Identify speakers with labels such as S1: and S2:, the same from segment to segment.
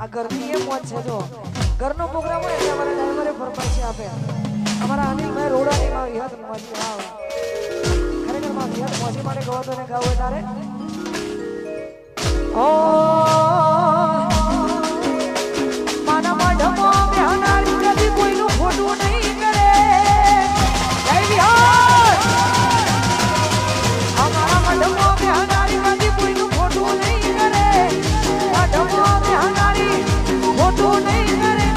S1: આ ઘરની એ મોજ છે. જો ઘરનો પ્રોગ્રામ હોય એટલે અમારા ડ્રાઈવરે ફરમાઈશ આપે. અમારા અનિલભાઈ રોડાની માં વિહત મોજી આવ ખરેખર માં વિહત મોજી માટે ગવો તો ને ગાવ તારે ઓ માના મઢમો બેહનારી કદી કોઈનું ખોટું નહીં કરે. જય વિહાર અમારા મઢમો બેહનારી કદી કોઈનું ખોટું નહીં કરે. મઢમો બેહનારી ખોટું નહીં કરે.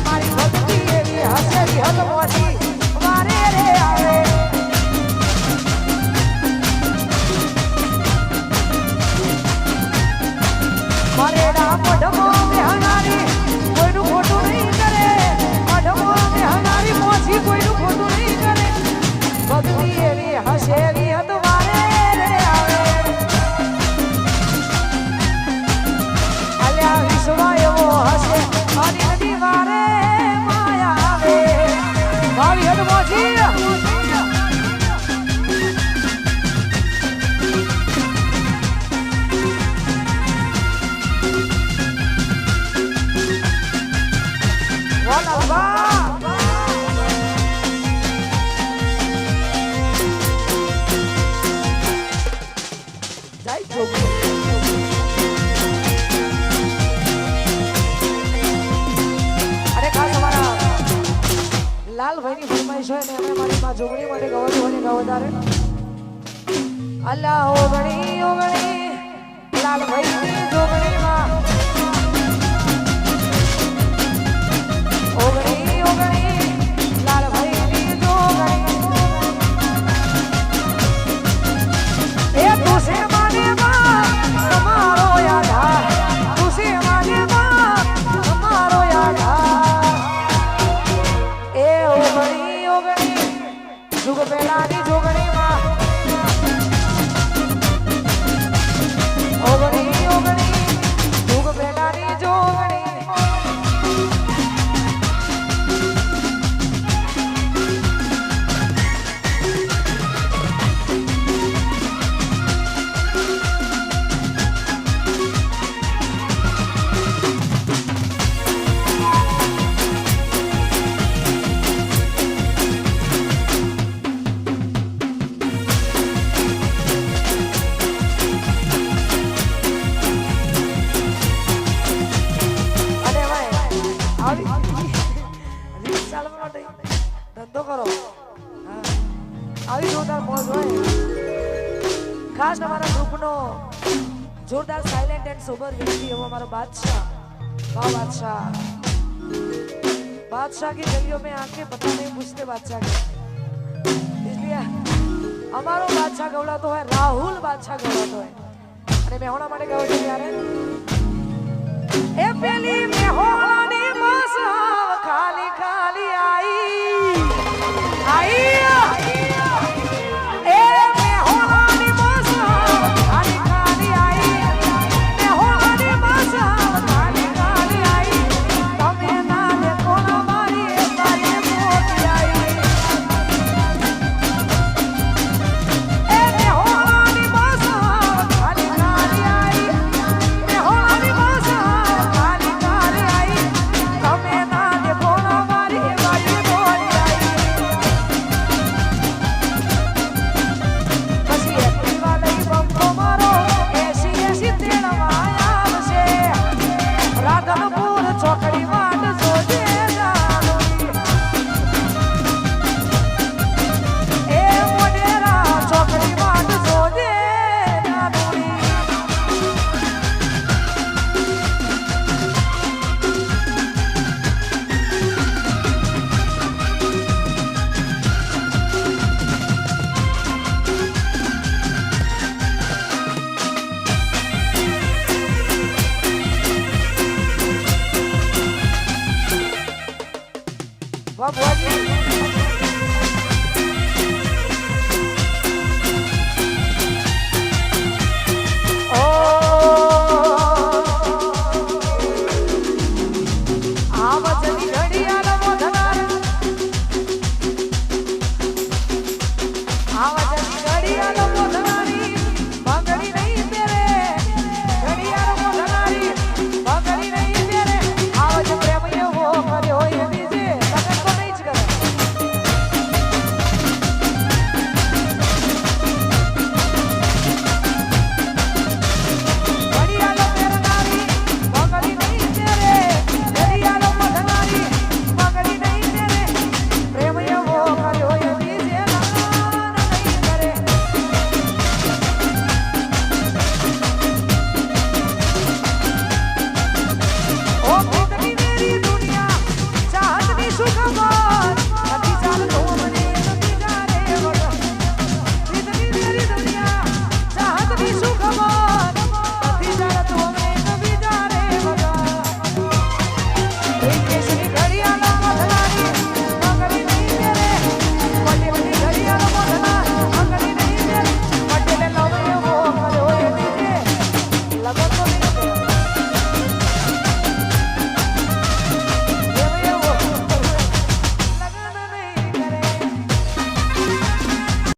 S1: મારી ભક્તિ એવી હશે વિહત મોજી વારે રે આવે. મારેડા મઢમો બેહનારી કોઈનું ખોટું નહીં કરે. મઢમો બેહનારી મોજી કોઈનું ખોટું નહીં કરે. ભક્તિ એવી હશે વિહત વારે રે આવે. અલ્યા વિશ્વા એવો હશે અને નદી વારે માયા આવે. ભાવી હદ મોજી ગવદારે અલ્લાહ ઓગણી ઓગણી લાલભાઈ જોગણીમાં ઓગણી ઓગણી લાલભાઈ જોગણી એ તુસે માને માં તમારો યાદ તુસે માને માં તમારો યાદ એ ઓગણી ઓગણી જુગ પેલાની જોગણીમાં ઓગણી ઓગણી જુગ પેલાની જોગણી ધંધો કરો આવી જોરદાર મોજ હોય ખાસ અમારા ગ્રુપનો જોરદાર સાયલેન્ટ એન્ડ સોબર વ્યક્તિ એવો हमारा बादशाह वाह बादशाह बादशाह की गलियों में आके पता नहीं पूछते बादशाह के इसलिए हमारो बादशाह गवड़ा तो है राहुल बादशाह गवड़ा तो है अरे मैं होना माटे गयो छे यार ए पेली में होनी बस खाली खाली आई आई ए मैं होनी बस खाली खाली आई मैं होनी बस खाली खाली आई તમે ના દેખો ના મારી તારી મોટી आई ए मैं होनी बस खाली खाली आई मैं होनी बस खाली खाली आई તમે ના દેખો ના મારી તારી મોટી आई પછી એક્ટિવા લઈ બંકો મારો એસી એસી તેડવા આવશે રાધનપુર ચોકડી વાટ જોજે જાનોરી એ મોઢેરા ચોકડી વાટ જોજે જાનોરી વાહ ભુવાજી ઓ આવજની ઘડિયાળ મોઢનાર આવજ